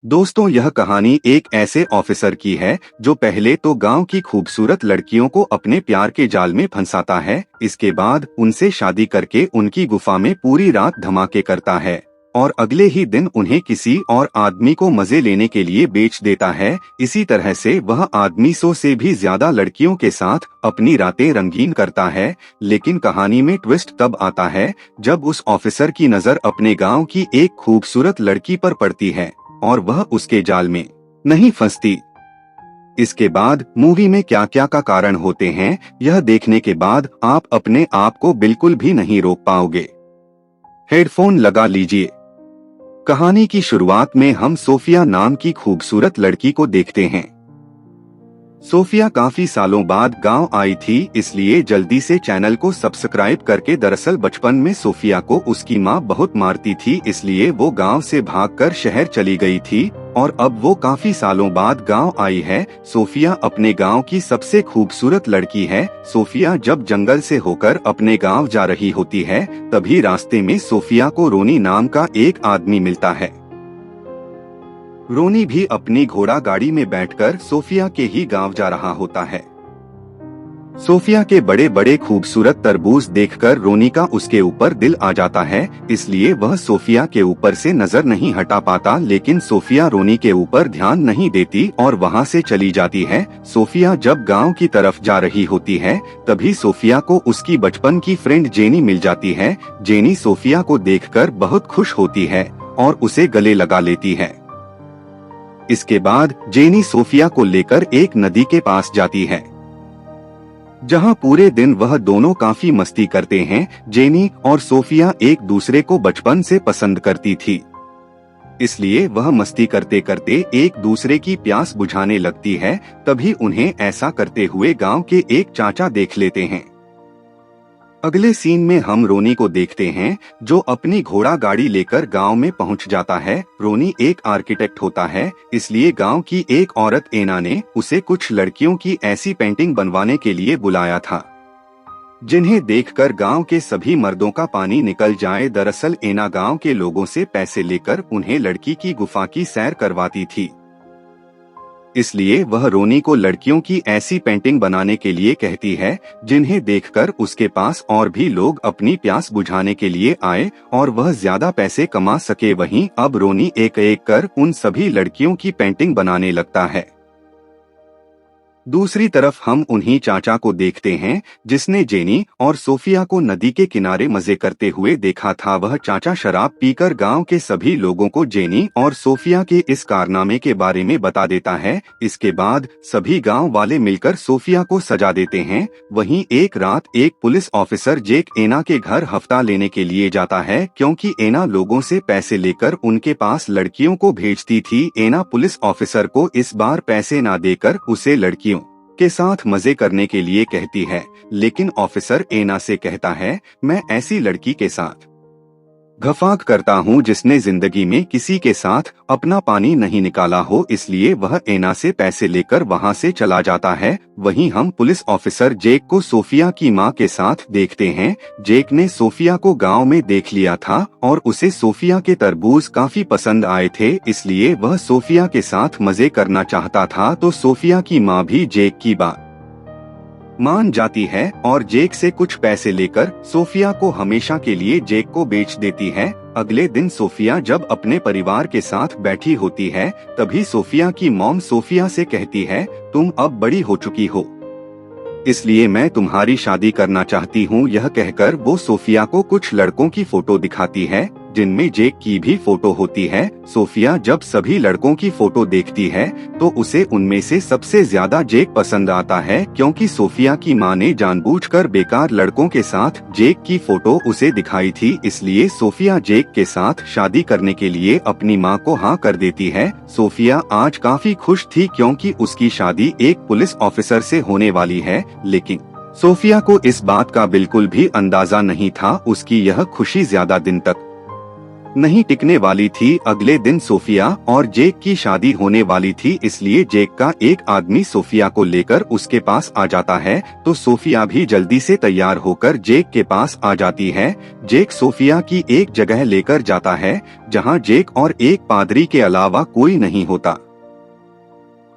दोस्तों, यह कहानी एक ऐसे ऑफिसर की है जो पहले तो गांव की खूबसूरत लड़कियों को अपने प्यार के जाल में फंसाता है। इसके बाद उनसे शादी करके उनकी गुफा में पूरी रात धमाके करता है और अगले ही दिन उन्हें किसी और आदमी को मजे लेने के लिए बेच देता है। इसी तरह से वह आदमी 100 से भी ज्यादा लड़कियों के साथ अपनी रातें रंगीन करता है। लेकिन कहानी में ट्विस्ट तब आता है जब उस ऑफिसर की नजर अपने गांव की एक खूबसूरत लड़की पर पड़ती है और वह उसके जाल में नहीं फंसती। इसके बाद मूवी में क्या क्या का कारण होते हैं, यह देखने के बाद आप अपने आप को बिल्कुल भी नहीं रोक पाओगे। हेडफोन लगा लीजिए। कहानी की शुरुआत में हम सोफिया नाम की खूबसूरत लड़की को देखते हैं। सोफिया काफी सालों बाद गांव आई थी, इसलिए जल्दी से चैनल को सब्सक्राइब करके। दरअसल बचपन में सोफिया को उसकी माँ बहुत मारती थी, इसलिए वो गांव से भागकर शहर चली गई थी और अब वो काफी सालों बाद गांव आई है। सोफिया अपने गांव की सबसे खूबसूरत लड़की है। सोफिया जब जंगल से होकर अपने गांव जा रही होती है, तभी रास्ते में सोफिया को रोनी नाम का एक आदमी मिलता है। रोनी भी अपनी घोड़ा गाड़ी में बैठकर सोफिया के ही गांव जा रहा होता है। सोफिया के बड़े बड़े खूबसूरत तरबूज देखकर रोनी का उसके ऊपर दिल आ जाता है, इसलिए वह सोफिया के ऊपर से नजर नहीं हटा पाता। लेकिन सोफिया रोनी के ऊपर ध्यान नहीं देती और वहां से चली जाती है। सोफिया जब गांव की तरफ जा रही होती है, तभी सोफिया को उसकी बचपन की फ्रेंड जेनी मिल जाती है। जेनी सोफिया को देखकर बहुत खुश होती है और उसे गले लगा लेती है। इसके बाद जेनी सोफिया को लेकर एक नदी के पास जाती है, जहां पूरे दिन वह दोनों काफी मस्ती करते हैं। जेनी और सोफिया एक दूसरे को बचपन से पसंद करती थी, इसलिए वह मस्ती करते करते एक दूसरे की प्यास बुझाने लगती है। तभी उन्हें ऐसा करते हुए गांव के एक चाचा देख लेते हैं। अगले सीन में हम रोनी को देखते हैं, जो अपनी घोड़ा गाड़ी लेकर गांव में पहुंच जाता है। रोनी एक आर्किटेक्ट होता है, इसलिए गांव की एक औरत एना ने उसे कुछ लड़कियों की ऐसी पेंटिंग बनवाने के लिए बुलाया था, जिन्हें देखकर गांव के सभी मर्दों का पानी निकल जाए। दरअसल एना गांव के लोगों से पैसे लेकर उन्हें लड़की की गुफा की सैर करवाती थी, इसलिए वह रोनी को लड़कियों की ऐसी पेंटिंग बनाने के लिए कहती है, जिन्हें देखकर उसके पास और भी लोग अपनी प्यास बुझाने के लिए आए और वह ज्यादा पैसे कमा सके। वहीं अब रोनी एक एक कर उन सभी लड़कियों की पेंटिंग बनाने लगता है। दूसरी तरफ हम उन्हीं चाचा को देखते हैं, जिसने जेनी और सोफिया को नदी के किनारे मजे करते हुए देखा था। वह चाचा शराब पीकर गांव के सभी लोगों को जेनी और सोफिया के इस कारनामे के बारे में बता देता है। इसके बाद सभी गांव वाले मिलकर सोफिया को सजा देते हैं। वहीं एक रात एक पुलिस ऑफिसर जेक एना के घर हफ्ता लेने के लिए जाता है, क्योंकि एना लोगों से पैसे लेकर उनके पास लड़कियों को भेजती थी। एना पुलिस ऑफिसर को इस बार पैसे न देकर उसे लड़कियों के साथ मजे करने के लिए कहती है, लेकिन ऑफिसर एना से कहता है, मैं ऐसी लड़की के साथ गफाक करता हूँ जिसने जिंदगी में किसी के साथ अपना पानी नहीं निकाला हो, इसलिए वह एना से पैसे लेकर वहाँ से चला जाता है। वहीं हम पुलिस ऑफिसर जेक को सोफिया की माँ के साथ देखते हैं। जेक ने सोफिया को गांव में देख लिया था और उसे सोफिया के तरबूज काफी पसंद आए थे, इसलिए वह सोफिया के साथ मजे करना चाहता था। तो सोफिया की माँ भी जेक की बात मान जाती है और जेक से कुछ पैसे लेकर सोफिया को हमेशा के लिए जेक को बेच देती है। अगले दिन सोफिया जब अपने परिवार के साथ बैठी होती है, तभी सोफिया की मॉम सोफिया से कहती है, तुम अब बड़ी हो चुकी हो, इसलिए मैं तुम्हारी शादी करना चाहती हूँ। यह कहकर वो सोफिया को कुछ लड़कों की फोटो दिखाती है, जिनमें जेक की भी फोटो होती है। सोफिया जब सभी लड़कों की फोटो देखती है, तो उसे उनमें से सबसे ज्यादा जेक पसंद आता है, क्योंकि सोफिया की माँ ने जानबूझकर बेकार लड़कों के साथ जेक की फोटो उसे दिखाई थी। इसलिए सोफिया जेक के साथ शादी करने के लिए अपनी माँ को हाँ कर देती है। सोफिया आज काफी खुश थी, क्योंकि उसकी शादी एक पुलिस ऑफिसर से होने वाली है, लेकिन सोफिया को इस बात का बिल्कुल भी अंदाजा नहीं था। उसकी यह खुशी ज्यादा दिन तक नहीं टिकने वाली थी। अगले दिन सोफिया और जेक की शादी होने वाली थी, इसलिए जेक का एक आदमी सोफिया को लेकर उसके पास आ जाता है, तो सोफिया भी जल्दी से तैयार होकर जेक के पास आ जाती है। जेक सोफिया की एक जगह लेकर जाता है जहां जेक और एक पादरी के अलावा कोई नहीं होता।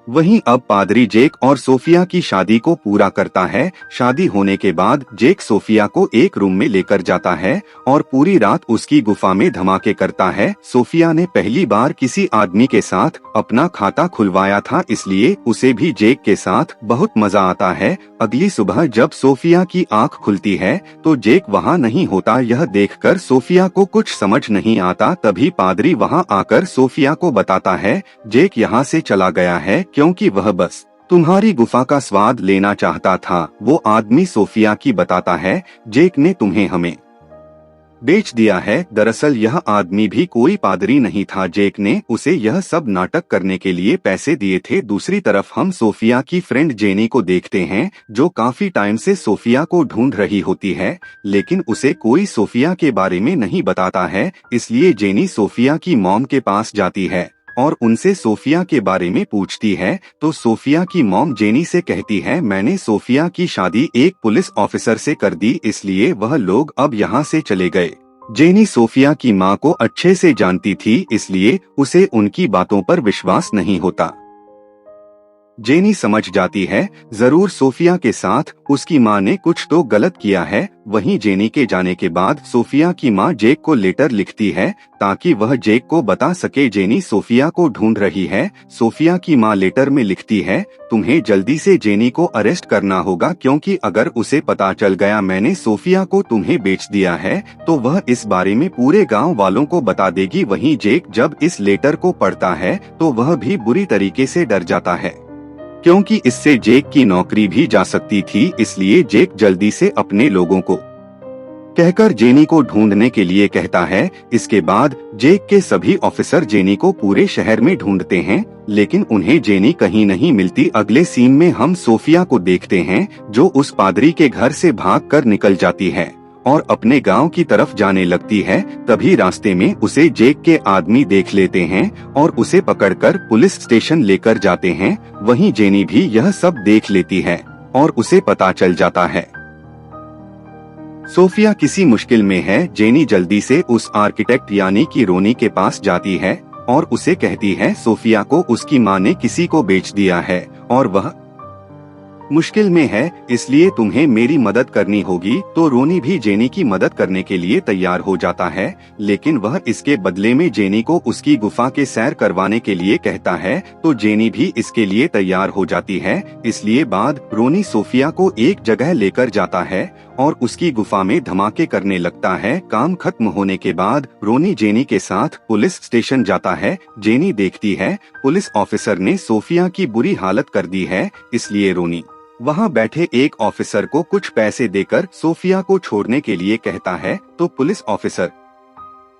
वहीं अब पादरी जेक और सोफिया की शादी को पूरा करता है। शादी होने के बाद जेक सोफिया को एक रूम में लेकर जाता है और पूरी रात उसकी गुफा में धमाके करता है। सोफिया ने पहली बार किसी आदमी के साथ अपना खाता खुलवाया था, इसलिए उसे भी जेक के साथ बहुत मजा आता है। अगली सुबह जब सोफिया की आंख खुलती है तो जेक वहाँ नहीं होता। यह देखकर सोफिया को कुछ समझ नहीं आता। तभी पादरी वहाँ आकर सोफिया को बताता है जेक यहाँ से चला गया है क्योंकि वह बस तुम्हारी गुफा का स्वाद लेना चाहता था। वो आदमी सोफिया की बताता है जेक ने तुम्हें हमें बेच दिया है। दरअसल यह आदमी भी कोई पादरी नहीं था, जेक ने उसे यह सब नाटक करने के लिए पैसे दिए थे। दूसरी तरफ हम सोफिया की फ्रेंड जेनी को देखते हैं जो काफी टाइम से सोफिया को ढूंढ रही होती है, लेकिन उसे कोई सोफिया के बारे में नहीं बताता है। इसलिए जेनी सोफिया की मॉम के पास जाती है और उनसे सोफिया के बारे में पूछती है, तो सोफिया की मॉम जेनी से कहती है मैंने सोफिया की शादी एक पुलिस ऑफिसर से कर दी, इसलिए वह लोग अब यहाँ से चले गए। जेनी सोफिया की माँ को अच्छे से जानती थी, इसलिए उसे उनकी बातों पर विश्वास नहीं होता। जेनी समझ जाती है जरूर सोफिया के साथ उसकी माँ ने कुछ तो गलत किया है। वहीं जेनी के जाने के बाद सोफिया की माँ जेक को लेटर लिखती है ताकि वह जेक को बता सके जेनी सोफिया को ढूंढ रही है। सोफिया की माँ लेटर में लिखती है तुम्हें जल्दी से जेनी को अरेस्ट करना होगा, क्योंकि अगर उसे पता चल गया मैंने सोफिया को तुम्हें बेच दिया है तो वह इस बारे में पूरे गाँव वालों को बता देगी। वहीं जेक जब इस लेटर को पढ़ता है तो वह भी बुरी तरीके से डर जाता है, क्योंकि इससे जेक की नौकरी भी जा सकती थी। इसलिए जेक जल्दी से अपने लोगों को कहकर जेनी को ढूंढने के लिए कहता है। इसके बाद जेक के सभी ऑफिसर जेनी को पूरे शहर में ढूंढते हैं, लेकिन उन्हें जेनी कहीं नहीं मिलती। अगले सीन में हम सोफिया को देखते हैं जो उस पादरी के घर से भागकर निकल जाती है और अपने गांव की तरफ जाने लगती है। तभी रास्ते में उसे जेक के आदमी देख लेते हैं और उसे पकड़कर पुलिस स्टेशन लेकर जाते हैं। वहीं जेनी भी यह सब देख लेती है और उसे पता चल जाता है सोफिया किसी मुश्किल में है। जेनी जल्दी से उस आर्किटेक्ट यानी कि रोनी के पास जाती है और उसे कहती है सोफिया को उसकी माँ ने किसी को बेच दिया है और वह मुश्किल में है, इसलिए तुम्हें मेरी मदद करनी होगी। तो रोनी भी जेनी की मदद करने के लिए तैयार हो जाता है, लेकिन वह इसके बदले में जेनी को उसकी गुफा के सैर करवाने के लिए कहता है। तो जेनी भी इसके लिए तैयार हो जाती है। इसलिए बाद रोनी सोफिया को एक जगह लेकर जाता है और उसकी गुफा में धमाके करने लगता है। काम खत्म होने के बाद रोनी जेनी के साथ पुलिस स्टेशन जाता है। जेनी देखती है पुलिस ऑफिसर ने सोफिया की बुरी हालत कर दी है, इसलिए रोनी वहां बैठे एक ऑफिसर को कुछ पैसे देकर सोफिया को छोड़ने के लिए कहता है। तो पुलिस ऑफिसर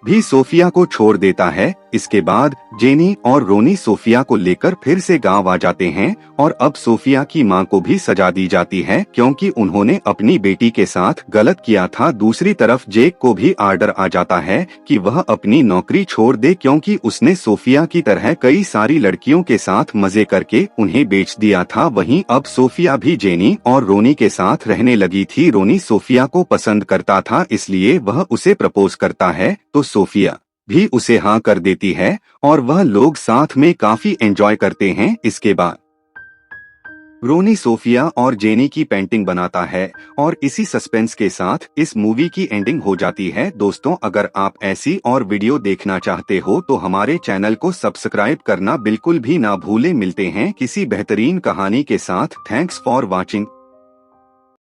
भी सोफिया को छोड़ देता है। इसके बाद जेनी और रोनी सोफिया को लेकर फिर से गांव आ जाते हैं और अब सोफिया की मां को भी सजा दी जाती है क्योंकि उन्होंने अपनी बेटी के साथ गलत किया था। दूसरी तरफ जेक को भी आर्डर आ जाता है कि वह अपनी नौकरी छोड़ दे, क्योंकि उसने सोफिया की तरह कई सारी लड़कियों के साथ मजे करके उन्हें बेच दिया था। वहीं अब सोफिया भी जेनी और रोनी के साथ रहने लगी थी। रोनी सोफिया को पसंद करता था, इसलिए वह उसे प्रपोज करता है, तो सोफिया भी उसे हाँ कर देती है और वह लोग साथ में काफी एंजॉय करते हैं। इसके बाद रोनी सोफिया और जेनी की पेंटिंग बनाता है और इसी सस्पेंस के साथ इस मूवी की एंडिंग हो जाती है। दोस्तों, अगर आप ऐसी और वीडियो देखना चाहते हो तो हमारे चैनल को सब्सक्राइब करना बिल्कुल भी ना भूलें। मिलते हैं किसी बेहतरीन कहानी के साथ। Thanks for watching.